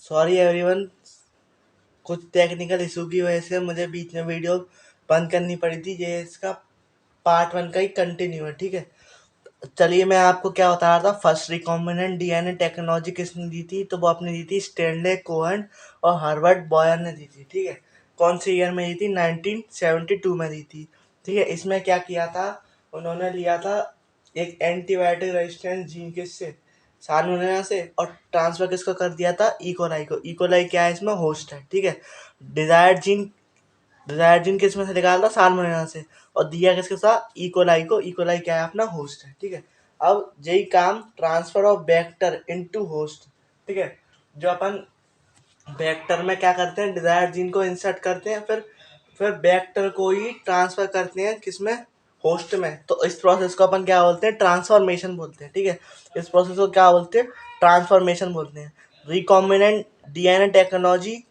Sorry everyone, कुछ technical issue की वजह से मुझे बीच में वीडियो बंद करनी पड़ी थी। ये इसका पार्ट 1 का ही कंटिन्यू है, ठीक है। चलिए मैं आपको क्या बता रहा था। फर्स्ट रिकॉम्बिनेंट डीएनए टेक्नोलॉजी किसने दी थी? तो वो आपने दी थी स्टैनले कोहन और हर्बर्ट बॉयर ने दी थी, ठीक है। कौन से ईयर में दी थी? 1972 में दी थी, ठीक है। इसमें क्या किया था? उन्होंने लिया था एक एंटीबायोटिक रेजिस्टेंस जीन किससे? साल्मोनेला से, और ट्रांसफर किसको कर दिया था? इकोलाई को। इकोलाई क्या है? इसमें होस्ट है, ठीक है। डिजायर्ड जीन डिजायर्ड जीन किसमें से निकाला था? साल्मोनेला से, और दिया किसके साथ? इकोलाई को। इकोलाई क्या है? अपना होस्ट है, ठीक है। अब यही काम transfer of vector into host, ठीक है। जो अपन वेक्टर में क्या करते हैं? डिजायर्ड जीन को इंसर्ट करते हैं, फिर वेक्टर को ही ट्रांसफर करते हैं किसमें? होस्ट में। तो इस प्रोसेस को अपन क्या बोलते हैं? ट्रांसफॉर्मेशन बोलते हैं, ठीक है। इस प्रोसेस को क्या बोलते हैं? ट्रांसफॉर्मेशन बोलते हैं। Recombinant DNA technology,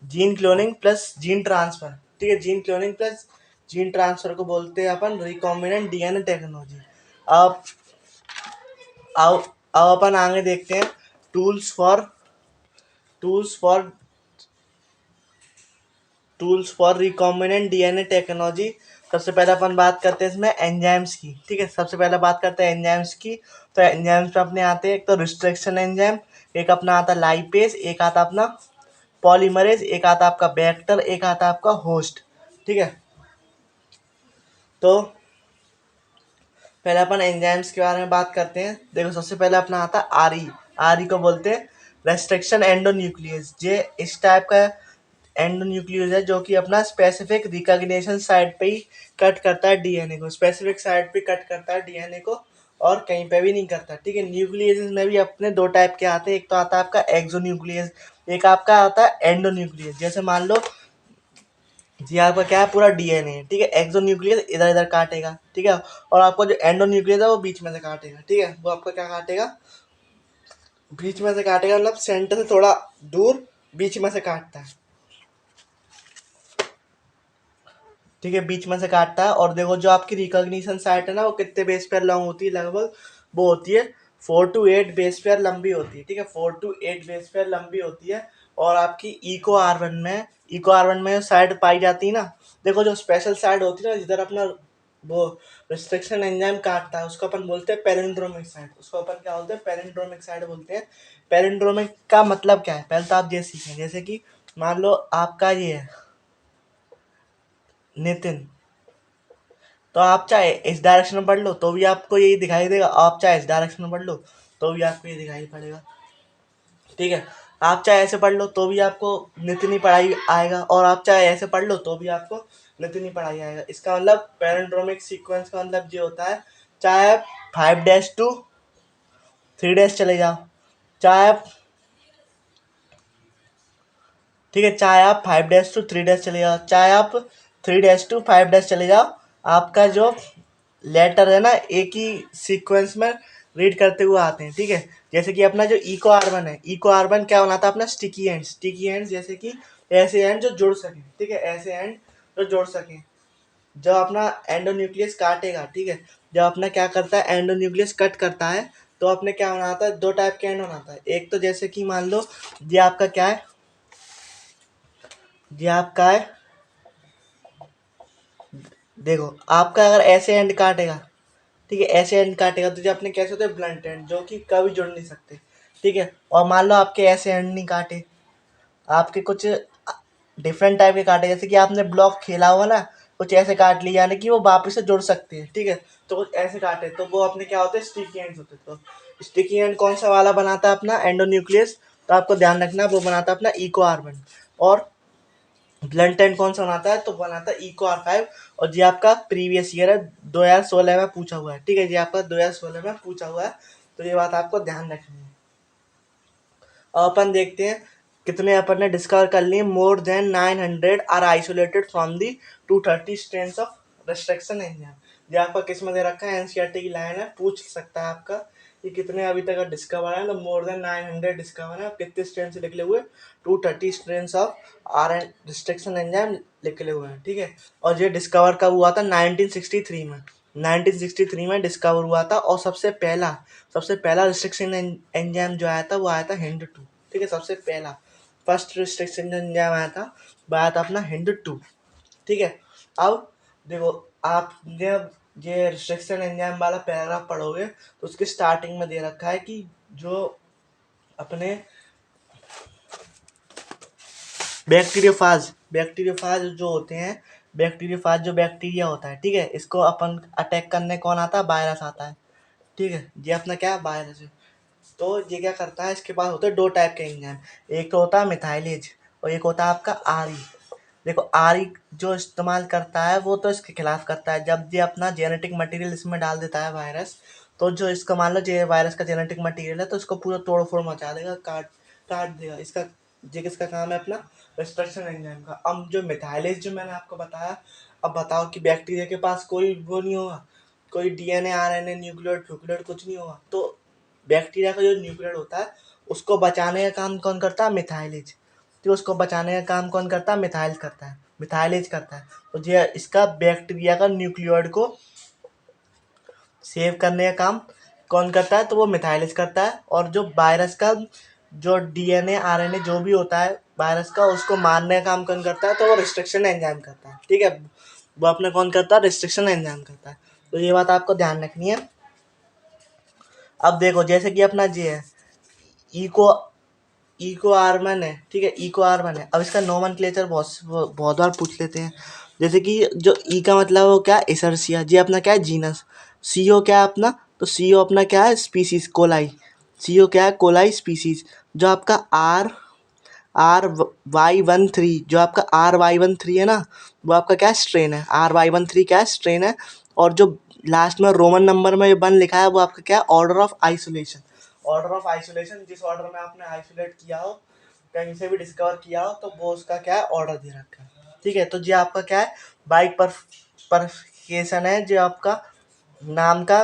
gene cloning plus gene transfer, ठीक है। Gene cloning plus gene transfer को बोलते हैं अपन रिकॉम्बिनेंट डीएनए टेक्नोलॉजी। अब अब अब अपन आगे देखते हैं। Tools for tools for tools for recombinant DNA technology. सबसे पहले अपन बात करते हैं इसमें एंजाइम्स की, ठीक है। सबसे पहले बात करते हैं एंजाइम्स की। तो एंजाइम्स पे अपने आते हैं, एक तो रिस्ट्रिक्शन एंजाइम, एक अपना आता लाइपेज, एक आता अपना पॉलीमरेज, एक आता आपका वेक्टर, एक आता आपका होस्ट, ठीक है। तो पहले अपन एंजाइम्स के बारे में बात करते हैं। देखो, सबसे पहले अपना आता है आरई। आरई को बोलते हैं रेस्ट्रिक्शन एंडोन्यूक्लियस। ये इस टाइप का एंडोन्यूक्लियस है जो कि अपना स्पेसिफिक रिकॉग्निशन साइट पे ही कट करता है डीएनए को। स्पेसिफिक साइट पे कट करता है डीएनए को, और कहीं पे भी नहीं करता, ठीक है। न्यूक्लियस में भी अपने दो टाइप के आते हैं। एक तो आता है आपका एक्सोन्यूक्लियस, एक आपका आता है एंडोन्यूक्लियस। जैसे मान लो जी आपका क्या है? पूरा डीएनए, ठीक है। एक्सोन्यूक्लियस इधर इधर काटेगा, ठीक है। और आपको जो एंडोन्यूक्लियस है वो बीच में से काटेगा, ठीक है। वो आपका क्या काटेगा? बीच में से काटेगा, मतलब सेंटर से थोड़ा दूर बीच में से काटता है, ठीक है। बीच में से काटता है। और देखो, जो आपकी रिकॉग्निशन साइट है ना, वो कितने बेस पेयर लॉन्ग होती है? लगभग वो होती है 4 to 8 बेस पेयर लंबी होती है, ठीक है। 4 to 8 बेस पेयर लंबी होती है। और आपकी इको आर वन में साइड पाई जाती है ना, देखो जो स्पेशल साइड होती है ना, जिधर अपना वो रिस्ट्रिक्शन एंजाइम काटता है, उसको अपन बोलते हैं पेरिंड्रोमिक साइड। उसको अपन क्या बोलते हैं? पेरिंड्रोमिक साइड बोलते हैं। पेरिंड्रोमिक का मतलब क्या है? पहले तो आप ये सीखें। जैसे कि मान लो आपका ये है नितिन, तो आप चाहे इस डायरेक्शन में पढ़ लो तो भी आपको यही दिखाई देगा, आप चाहे इस डायरेक्शन में पढ़ लो तो भी आपको ये दिखाई पड़ेगा, ठीक है। आप चाहे ऐसे पढ़ लो तो भी आपको नितिन ही पढ़ाई आएगा, और आप चाहे ऐसे पढ़ लो तो भी आपको नितिन ही पढ़ाई आएगा। इसका मतलब पैरेंड्रोमिक सीक्वेंस का मतलब ये होता है, चाहे आप 5-to 3 चले जाओ, चाहे आप, ठीक है, चाहे आप 5-to 3 चले जाओ, चाहे आप 3-to 5 चले जाओ, आपका जो लेटर है ना, एक ही सीक्वेंस में रीड करते हुए आते हैं, ठीक है। जैसे कि अपना जो इको आर्बन है, इको आर्बन क्या बनाता है? अपना स्टिकी एंड, जैसे कि ऐसे एंड जो जुड़ सके, ठीक है, ऐसे एंड जो जुड़ सके। जब अपना एंडोन्यूक्लियस काटेगा, ठीक है, जब अपना क्या करता है? एंडोन्यूक्लियस कट करता है, तो अपने क्या बनाता है? दो टाइप के एंड बनाता है। एक तो जैसे कि मान लो ये आपका क्या है? ये आपका है, देखो आपका अगर ऐसे एंड काटेगा, ठीक है, ऐसे एंड काटेगा, तो जो अपने कैसे होते हैं? ब्लंट एंड, जो कि कभी जुड़ नहीं सकते, ठीक है। और मान लो आपके ऐसे एंड नहीं काटे, आपके कुछ डिफरेंट टाइप के काटे, जैसे कि आपने ब्लॉक खेला हुआ ना, कुछ ऐसे काट लिए, यानी कि वो वापस से जुड़ सकते हैं, ठीक है। तो कुछ ऐसे काटे तो वो अपने क्या होते हैं? स्टिकी एंड्स होते हैं। तो स्टिकी एंड कौन सा वाला बनाता है? अपना एंडोन्यूक्लियस। तो आपको ध्यान रखना, वो बनाता है अपना इको आर्बन। और ब्लंट एंड कौन सा बनाता है? तो बनाता है इको आर 5। और ये आपका प्रीवियस ईयर है, 2016 में पूछा हुआ है, ठीक है। ये आपका 2016 में पूछा हुआ है, तो ये बात आपको ध्यान रखनी है। और अपन देखते हैं कितने अपन ने डिस्कवर कर लिए। More than 900 are isolated from the 230 strains of restriction enzyme. ये आपका किस में दे रखा है? एनसीईआरटी की लाइन है, पूछ सकता है आपका कि कितने अभी तक डिस्कवर है। तो मोर देन 900 डिस्कवर है। कितने स्ट्रेन से निकले हुए? 230 strains of R N restriction enzyme निकले हुए हैं, ठीक है। और ये डिस्कवर कब हुआ था? 1963 में। 1963 में डिस्कवर हुआ था। और सबसे पहला रिस्ट्रिक्शन एंजाइम जो आया था, वो आया था हिंड 2, ठीक है, सबसे पहला। फर्स्ट रिस्ट्रिक्शन एंजाइम आया था वो आया था अपना हिंदू 2, ठीक है। अब देखो आप जब ये रिस्ट्रिक्शन एंजाइम वाला पैराग्राफ पढ़ोगे तो उसके स्टार्टिंग में दे रखा है कि जो अपने बैक्टीरियोफाज जो होते हैं, बैक्टीरियोफाज जो बैक्टीरिया होता है, ठीक है, इसको अपन अटैक करने कौन आता है, वायरस आता है, ठीक है। ये अपना क्या है, वायरस है। तो ये क्या करता है, इसके पास होते हैं 2 टाइप के एंजाइम, एक तो होता है मिथाइलेज और एक होता है आपका आरी। देखो आरी जो इस्तेमाल करता है वो तो इसके खिलाफ करता है, जब ये अपना जेनेटिक मटेरियल इसमें डाल देता है वायरस, तो जो इसका मान लो ये वायरस का जेनेटिक मटेरियल है तो इसको पूरा तोड़ फोड़ मचा देगा, काट काट देगा। इसका ये किसका काम है, अपना रिस्ट्रक्शन एंजाइम का। अब जो मिथाइलेज जो मैंने आपको बताया, अब बताओ कि बैक्टीरिया के पास कोई वो नहीं होगा, कोई डीएनए आरएनए न्यूक्लियोइड फ्यूक्लियोइड कुछ नहीं होगा, तो बैक्टीरिया का जो न्यूक्लियोइड होता है उसको बचाने का काम कौन करता है, मिथाइलेज। तो उसको बचाने का काम कौन करता है, मिथाइल करता है, मिथाइलेज करता है। तो ये इसका बैक्टीरिया का न्यूक्लियोइड को सेव करने का काम कौन करता है, तो वो मिथाइलेज करता है। और जो वायरस का जो डीएनए आरएनए जो भी होता है वायरस का, उसको मारने का काम कौन करता है, तो वो रिस्ट्रिक्शन एंजाइम करता है, ठीक है। वो अपने कौन करता है, रिस्ट्रिक्शन एंजाइम करता है। तो ये बात आपको ध्यान रखनी है। अब देखो जैसे कि अपना ये है इको इको आर्मन है, ठीक है, इको आर्मन है। अब इसका नोमेनक्लेचर बहुत बार पूछ लेते हैं। जैसे कि जो ई का मतलब वो क्या है, एसर्सिया, जी अपना क्या है, जीनस। सीओ क्या है अपना, तो सीओ अपना क्या है, स्पीसीज, कोलाई। सीओ क्या है, कोलाई स्पीसीज। जो आपका RY13, जो आपका RY13 है ना, वो आपका क्या है, स्ट्रेन है। RY13 क्या है, स्ट्रेन है। और जो लास्ट में रोमन नंबर में 1 लिखा है वो आपका क्या है, order of isolation. Order of isolation, जिस ऑर्डर में आपने आइसोलेट किया हो, कहीं से भी डिस्कवर किया हो, तो वो उसका क्या है, ऑर्डर दे रखा है, ठीक है। तो ये आपका क्या है, बाइक परफिकेशन है जो आपका नाम का,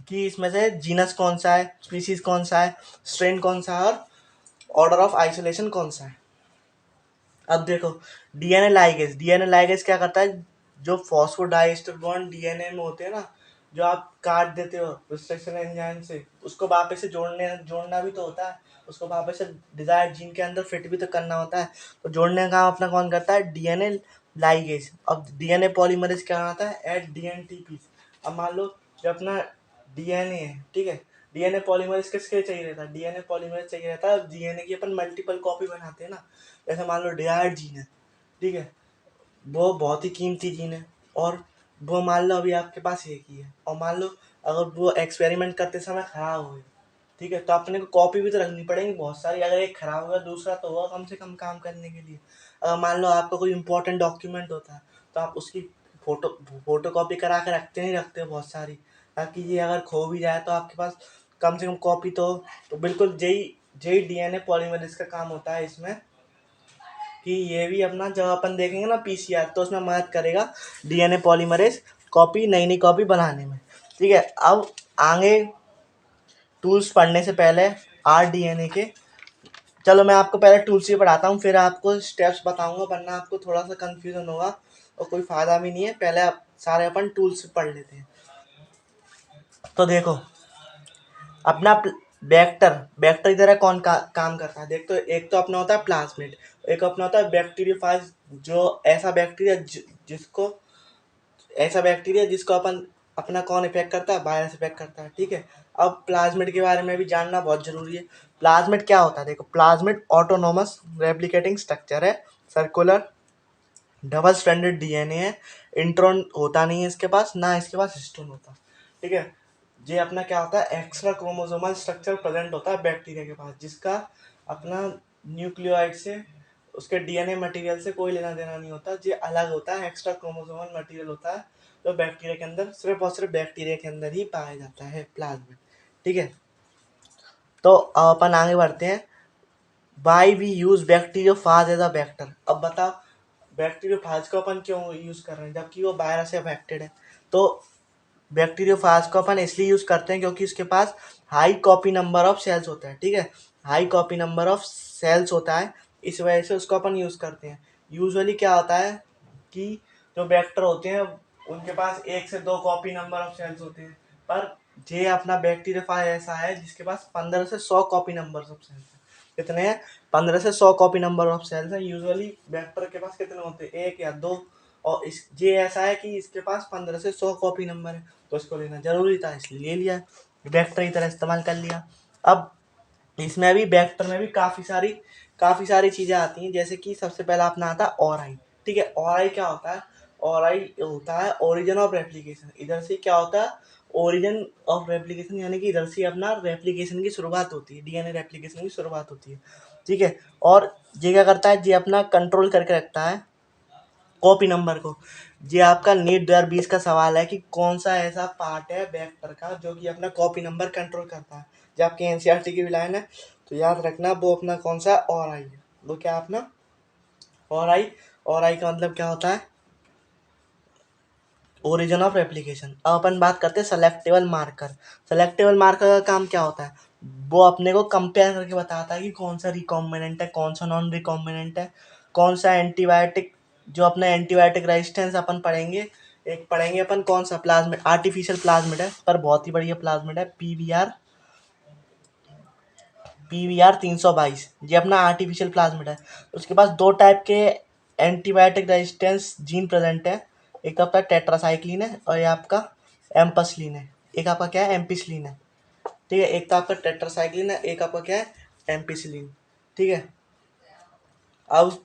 कि इसमें से जीनस कौन सा है, स्पीसीज कौन सा है, स्ट्रेन कौन सा है, और ऑर्डर ऑफ आइसोलेशन कौन सा है। अब देखो डीएनए लाइगेज क्या करता है, जो फॉस्फोडाइएस्टर बॉन्ड डीएनए में होते हैं ना, जो आप काट देते हो रिस्ट्रिक्शन एंजाइम से, उसको वापस से जोड़ना भी तो होता है, उसको वापस से डिजायर्ड जीन के अंदर फिट भी तो करना होता है। तो जोड़ने का काम अपना कौन करता है, डीएनए लाइगेज। अब डीएनए पॉलीमरेज क्या आता है, एट डीएनटीपी। अब मान लो जो अपना डीएनए है, ठीक है, डीएनए पॉलीमरेज किसके लिए चाहिए रहता है, डीएनए पॉलीमरेज चाहिए रहता है डीएनए की अपन मल्टीपल कॉपी बनाते हैं ना। जैसे मान लो डिहाइड जीन है, ठीक है, वो बहुत ही कीमती जीन है, और वो मान लो अभी आपके पास एक ही है, और मान लो अगर वो एक्सपेरिमेंट करते समय खराब हो गया, ठीक है, तो अपने को कॉपी भी तो रखनी पड़ेगी बहुत सारी। अगर एक खराब होगा दूसरा तो होगा कम से कम काम करने के लिए। अगर मान लो आपका कोई इंपॉर्टेंट डॉक्यूमेंट होता है तो आप उसकी फोटो फोटो कॉपी करा के रखते नहीं रखते हो बहुत सारी, ताकि ये अगर खो भी जाए तो आपके पास कम से कम कॉपी तो हो। तो बिल्कुल यही यही डीएनए पॉलीमरेज का काम होता है इसमें, कि ये भी अपना जब अपन देखेंगे ना पीसीआर, तो उसमें मदद करेगा डीएनए पॉलीमरेज कॉपी, नई नई कॉपी बनाने में, ठीक है। अब आगे टूल्स पढ़ने से पहले आरडीएनए के, चलो मैं आपको पहले टूल्स ही पढ़ाता हूँ, फिर आपको स्टेप्स बताऊंगा, वरना आपको थोड़ा सा कंफ्यूजन होगा और कोई फायदा भी नहीं है। पहले आप सारे अपन टूल्स पढ़ लेते हैं। तो देखो अपना वेक्टर वेक्टर की तरह कौन काम करता है, देख तो एक तो अपना होता है प्लाज्मिड, एक अपना होता है बैक्टीरियोफाज, जो ऐसा बैक्टीरिया जिसको ऐसा बैक्टीरिया जिसको अपन अपना कौन इफेक्ट करता है, वायरस इफेक्ट करता है, ठीक है। अब प्लाज्मिड के बारे में भी जानना बहुत जरूरी है। प्लाज्मिड क्या होता है, देखो प्लाज्मिड ऑटोनोमस रेप्लिकेटिंग स्ट्रक्चर है, सर्कुलर डबल स्ट्रैंडेड डीएनए है, इंट्रॉन होता नहीं है इसके पास, ना इसके पास हिस्टोन होता, ठीक है। ये अपना क्या होता है, एक्स्ट्रा क्रोमोसोमल स्ट्रक्चर प्रेजेंट होता है बैक्टीरिया के पास, जिसका अपना न्यूक्लियोइड से, उसके डीएनए मटेरियल से कोई लेना देना नहीं होता। ये अलग होता है, एक्स्ट्रा क्रोमोसोमल मटेरियल होता है, जो बैक्टीरिया के अंदर सिर्फ और सिर्फ बैक्टीरिया के अंदर ही पाया जाता है, प्लाज्मिड, ठीक है। तो अब अपन आगे बढ़ते हैं, why we use bacteriophage as a vector. अब बताओ बैक्टीरियोफाज को अपन क्यों यूज कर रहे हैं जबकि वो वायरस से अफेक्टेड है। तो बैक्टीरियोफाज को अपन इसलिए यूज करते हैं क्योंकि उसके पास high copy number of cells होता है, ठीक है, high copy number of cells होता है, इस वजह से उसको अपन यूज करते हैं। यूजुअली क्या होता है कि जो वेक्टर होते हैं उनके पास 1 से 2 कॉपी नंबर ऑफ सेल्स होते हैं, पर ये अपना बैक्टीरियोफाज ऐसा है जिसके पास 15 से 100 कॉपी नंबर ऑफ सेल्स है। कितने हैं? 15 से 100 कॉपी नंबर ऑफ सेल्स हैं। यूजुअली वेक्टर के पास कितने होते हैं? 1 या 2। और इस ये ऐसा है कि इसके पास 15 से 100 कॉपी नंबर है, तो इसको लेना जरूरी था इसलिए ले लिया, वेक्टर की तरह इस्तेमाल कर लिया। अब इसमें भी वेक्टर में भी काफ़ी सारी चीज़ें आती हैं, जैसे कि सबसे पहला अपना आता है और आई। ठीक है, और आई क्या होता है? और आई होता है ओरिजिन ऑफ रेप्लिकेशन। इधर से क्या होता है? ओरिजिन ऑफ रेप्लिकेशन, यानी कि इधर से अपना रेप्लिकेशन की शुरुआत होती है, डीएनए रेप्लिकेशन की शुरुआत होती है। ठीक है, और ये क्या करता है? ये अपना कंट्रोल करके रखता है कॉपी नंबर को। ये आपका नीट 2020 का सवाल है कि कौन सा ऐसा पार्ट है वेक्टर का जो कि अपना कॉपी नंबर कंट्रोल करता है। जो आपकी एनसीईआरटी की भी लाइन है, तो याद रखना वो अपना कौन सा और आई है। वो क्या अपना और आई का मतलब क्या होता है? Origin of replication. अब अपन बात करते हैं सेलेक्टेबल मार्कर। सेलेक्टेबल मार्कर का काम क्या होता है? वो अपने को कंपेयर करके बताता है कि कौन सा रिकॉम्बिनेंट है, कौन सा नॉन रिकॉम्बिनेंट है, कौन सा एंटीबायोटिक, जो अपना एंटीबायोटिक रेजिस्टेंस अपन पढ़ेंगे। एक पढ़ेंगे अपन कौन सा, प्लाज्मिड, आर्टिफिशियल प्लाज्मिड है, पर बहुत ही बढ़िया प्लाज्मिड है, पीवीआर 322। ये अपना आर्टिफिशियल प्लाज्मिड है। उसके पास दो टाइप के एंटीबायोटिक रेजिस्टेंस जीन प्रेजेंट है। एक तो आपका टेट्रासाइक्लिन है और ये आपका एम्पसलीन है। एक आपका क्या है? एम्पिसलीन है। ठीक है, एक तो आपका टेट्रासाइक्लिन है, एक आपका क्या है? एम्पिसलीन। ठीक है, अब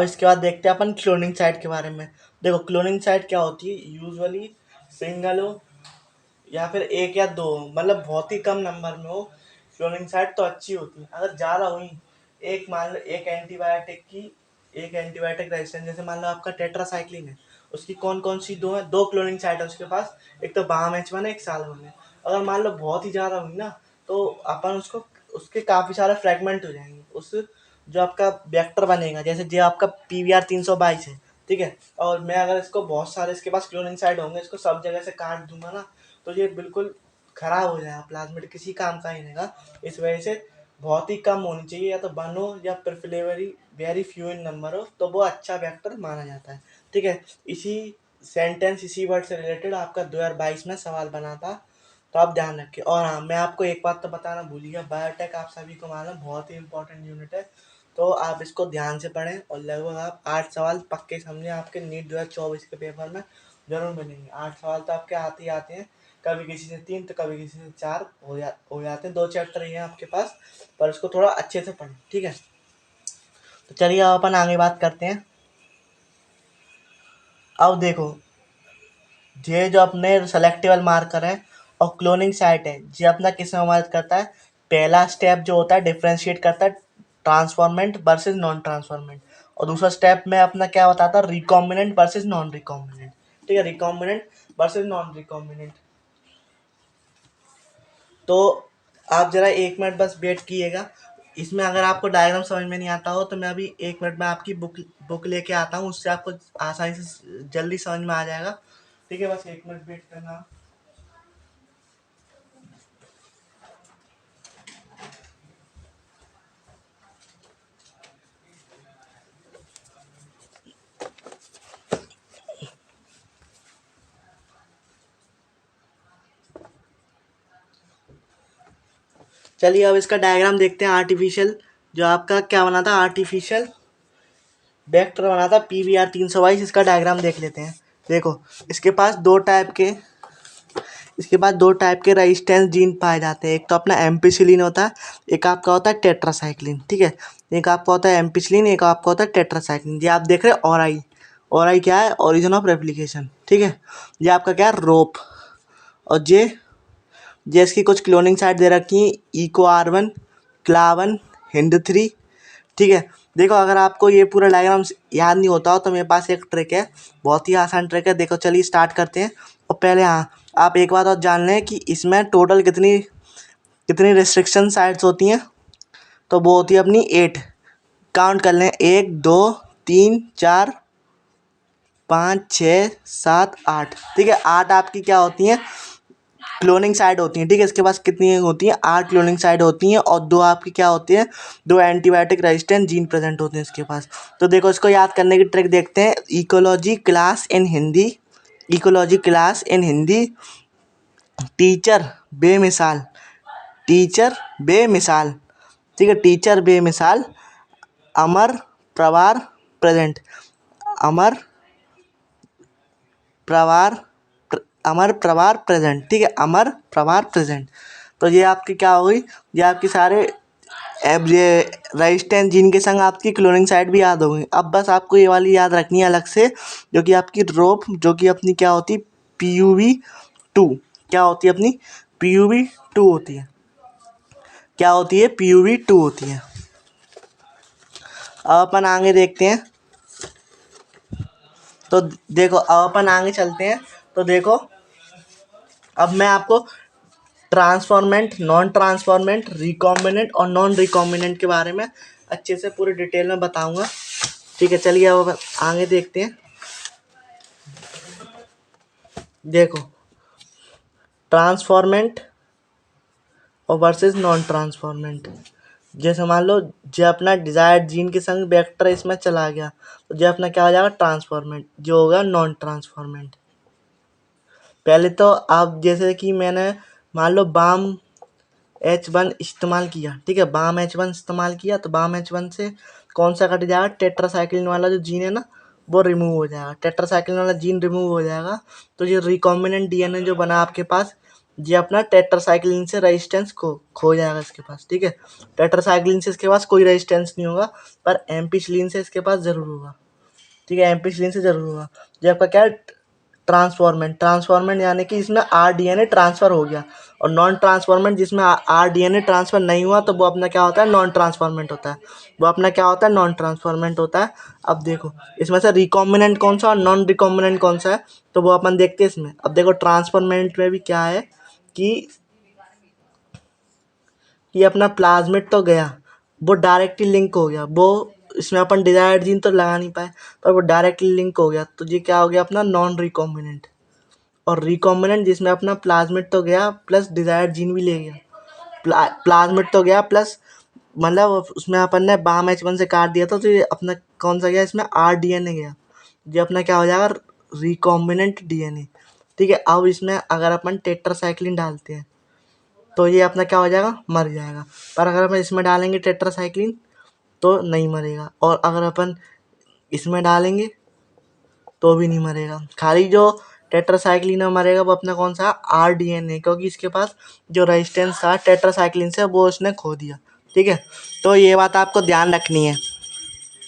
इसके बाद देखते हैं अपन क्लोनिंग साइट के बारे में। देखो, क्लोनिंग साइट क्या होती है? यूजुअली सिंगल हो या फिर एक या दो, मतलब बहुत ही कम नंबर में हो, क्लोनिंग साइट तो अच्छी होती है। अगर ज़्यादा हुई, एक मान लो एक एंटीबायोटिक रेजिस्टेंस, जैसे मान लो आपका टेट्रासाइक्लिन है, उसकी कौन कौन सी दो है? दो क्लोनिंग साइट है उसके पास। एक तो बाम H1 है, एक साल्मन है। अगर मान लो बहुत ही ज़्यादा हुई ना, तो अपन उसके काफ़ी सारे फ्रेगमेंट हो जाएंगे। उस जो आपका वेक्टर बनेगा, जैसे जो आपका PVR 322 है, ठीक है, और मैं अगर इसको बहुत सारे इसके पास क्लोनिंग साइट होंगे, इसको सब जगह से काट दूंगा ना, तो ये बिल्कुल खराब हो जाएगा, प्लाज्मिड किसी काम का ही नहीं रहेगा। इस वजह से बहुत ही कम होनी चाहिए, या तो वन हो या preferably very few in number हो, तो वो अच्छा वेक्टर माना जाता है। ठीक है, इसी वर्ड से रिलेटेड आपका 2022 में सवाल बना था, तो आप ध्यान रखें। और हाँ, मैं आपको एक बात तो बताना भूल गया, बायोटेक आप सभी को मालूम बहुत ही इंपॉर्टेंट यूनिट है, तो आप इसको ध्यान से पढ़ें और लगभग आप 8 सवाल पक्के समझे आपके नीट 2024 के पेपर में जरूर मिलेंगे। 8 सवाल तो आपके आते ही आते हैं, कभी किसी से 3 तो कभी किसी से 4 हो जाते हैं। 2 चैप्टर ही हैं आपके पास, पर उसको थोड़ा अच्छे से पढ़ें। ठीक है, तो चलिए अब अपन आगे बात करते हैं। अब देखो, ये जो अपने सेलेक्टेबल मार्कर है और क्लोनिंग साइट है, ये अपना किस में मदद करता है? पहला स्टेप जो होता है डिफ्रेंशिएट करता है ट्रांसफॉर्मेंट वर्सेस नॉन ट्रांसफॉर्मेंट, और दूसरा स्टेप में अपना क्या बताता है? Recombinant versus non recombinant. ठीक है, रिकॉम्बिनेंट वर्सेस नॉन रिकॉम्बिनेंट। तो आप जरा 1 मिनट बस वेट कीजिएगा। इसमें अगर आपको डायग्राम समझ में नहीं आता हो, तो मैं अभी 1 मिनट में आपकी बुक लेके आता हूँ, उससे आपको आसानी से जल्दी समझ में आ जाएगा। ठीक है, बस 1 मिनट वेट करना। चलिए अब इसका डायग्राम देखते हैं। आर्टिफिशियल जो आपका क्या बना था? आर्टिफिशियल वेक्टर बना था PVR 322। इसका डायग्राम देख लेते हैं। देखो, इसके पास दो टाइप के रेजिस्टेंस जीन पाए जाते हैं। एक तो अपना एम्पिसिलिन होता है, एक आपका होता है टेट्रासाइक्लिन। ठीक है, एक आपका होता है एम्पिसिलिन, एक आपका होता है टेट्रासाइक्लिन। ये आप देख रहे हैं और आई क्या है? Origin of replication. ठीक है, ये आपका क्या है? रोप। और ये इसकी कुछ क्लोनिंग साइट दे रखी हैं, EcoR1, CLA1, HIND3। ठीक है, देखो, अगर आपको ये पूरा डायग्राम याद नहीं होता हो, तो मेरे पास एक ट्रिक है, बहुत ही आसान ट्रिक है। देखो, चलिए स्टार्ट करते हैं। और पहले हाँ, आप एक बात और जान लें कि इसमें टोटल कितनी कितनी रिस्ट्रिक्शन साइट्स होती हैं, तो वो होती है अपनी 8। काउंट कर लें, 1, 2, 3, 4, 5, 6, 7, 8। ठीक है, 8 आपकी क्या होती हैं? क्लोनिंग साइड होती हैं। ठीक है, इसके पास कितनी होती हैं? 8 क्लोनिंग साइड होती हैं, और 2 आपकी क्या होती है? 2 एंटीबायोटिक रेजिस्टेंट जीन प्रेजेंट होते हैं इसके पास। तो देखो, इसको याद करने की ट्रिक देखते हैं। Ecology class in Hindi teacher बेमिसाल टीचर बेमिसाल, ठीक है, टीचर बेमिसाल, अमर प्रवार प्रेजेंट, अमर प्रवार अमर प्रवार प्रेजेंट, ठीक है, अमर प्रवार प्रेजेंट। तो ये आपकी क्या हो गई, ये आपकी सारे अब ये रेजिस्टेंस जीन के संग आपकी क्लोनिंग साइट भी याद हो गई। अब बस आपको ये वाली याद रखनी है अलग से, जो कि आपकी रोप, जो कि अपनी क्या होती है, PUV2, क्या होती है अपनी PUV2 होती है, क्या होती है, PUV2 होती है। अब अपन आगे देखते हैं, तो देखो अब अपन आगे चलते हैं। तो देखो अब मैं आपको ट्रांसफॉर्मेंट, नॉन ट्रांसफॉर्मेंट, रिकॉम्बिनेंट और नॉन रिकॉम्बिनेंट के बारे में अच्छे से पूरी डिटेल में बताऊंगा, ठीक है। चलिए अब आगे देखते हैं। देखो ट्रांसफॉर्मेंट और वर्सेस नॉन ट्रांसफॉर्मेंट, जैसे मान लो जो अपना डिजायर्ड जीन के संग वेक्टर इसमें चला गया, तो जो अपना क्या हो जाएगा, ट्रांसफॉर्मेंट, जो होगा नॉन ट्रांसफॉर्मेंट। पहले तो आप जैसे कि मैंने मान लो बाम H1 इस्तेमाल किया, ठीक है, बाम H1 इस्तेमाल किया, तो बाम H1 से कौन सा कट जाएगा, टेट्रासाइक्लिन वाला जो जीन है ना वो रिमूव हो जाएगा, टेट्रासाइक्लिन वाला जीन रिमूव हो जाएगा। तो ये रिकॉम्बिनेंट DNA जो बना आपके पास, ये अपना टेट्रासाइक्लिन से रेजिस्टेंस खो जाएगा इसके पास, ठीक है। टेट्रासाइक्लिन से इसके पास कोई रेजिस्टेंस नहीं होगा, पर एम्पिसिलिन से इसके पास जरूर होगा, ठीक है, एम्पिसिलिन से जरूर होगा। जो आपका क्या है, ट्रांसफॉर्मेंट यानी कि इसमें RDNA ट्रांसफर हो गया, और नॉन ट्रांसफॉर्मेंट जिसमें RDNA ट्रांसफर नहीं हुआ, तो वो अपना क्या होता है, नॉन ट्रांसफॉर्मेंट होता है, वो अपना क्या होता है, नॉन ट्रांसफॉर्मेंट होता है। अब देखो इसमें से रिकॉम्बिनेंट कौन सा और नॉन रिकॉम्बिनेंट कौन सा है, तो वो अपन देखते हैं इसमें। अब देखो ट्रांसफॉर्मेंट में भी क्या है कि अपना प्लाज्मिड तो गया, वो डायरेक्टली लिंक हो गया, वो इसमें अपन डिजायर्ड जीन तो लगा नहीं पाए, पर वो डायरेक्टली लिंक हो गया, तो ये क्या हो गया अपना नॉन रिकॉम्बिनेंट। और रिकॉम्बिनेंट जिसमें अपना प्लाज्मिड तो गया प्लस डिजायर्ड जीन भी ले गया, प्लाज्मिड तो गया प्लस, मतलब उसमें अपन ने बाम H1 से काट दिया था, तो ये अपना कौन सा गया, इसमें RDNA गया, ये अपना क्या हो जाएगा, रिकॉम्बिनेंट DNA, ठीक है। अब इसमें अगर अपन टेट्रासाइक्लिन डालते हैं, तो ये अपना क्या हो जाएगा, मर जाएगा। पर अगर अपन इसमें डालेंगे टेट्रासाइक्लिन तो नहीं मरेगा, और अगर अपन इसमें डालेंगे तो भी नहीं मरेगा। खाली जो टेट्रासाइक्लिन में मरेगा वो अपना कौन सा, RDNA, क्योंकि इसके पास जो रेजिस्टेंस था टेट्रासाइक्लिन से वो उसने खो दिया, ठीक है। तो ये बात आपको ध्यान रखनी है।